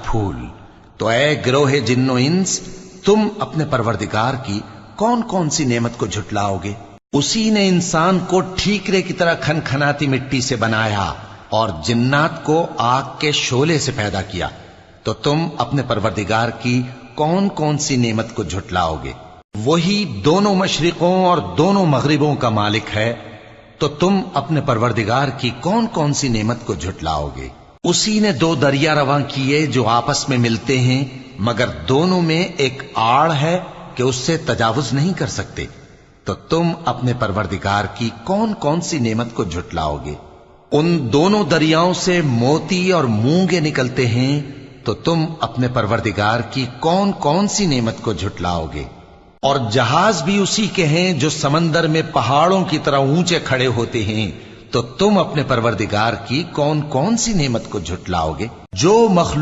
फूल। तो ए गिरोहे जिन्नो इंस, तुम अपने परवरदिगार की कौन कौन सी नेमत को झुटलाओगे? उसी ने इंसान को ठीकरे की तरह खनखनाती मिट्टी से बनाया और जिन्नात को आग के शोले से पैदा किया। तो तुम अपने परवरदिगार की कौन कौन सी नेमत को झुटलाओगे? वही दोनों मशरिकों और दोनों मगरिबों का मालिक है। तो तुम अपने परवरदिगार की कौन कौन सी नेमत को झुटलाओगे? उसी ने दो दरिया रवां किए जो आपस में मिलते हैं, मगर दोनों में एक आड़ है कि उससे तजावुज नहीं कर सकते। तो तुम अपने परवरदिगार की कौन कौन सी नेमत को झुटलाओगे? उन दोनों दरियाओं से मोती और मूंगे निकलते हैं। तो तुम अपने परवरदिगार की कौन कौन सी नेमत को झुटलाओगे? और जहाज भी उसी के हैं जो समंदर में पहाड़ों की तरह ऊंचे खड़े होते हैं। तो तुम अपने परवरदिगार की कौन कौन सी नेमत को झुटलाओगे? जो मखलूक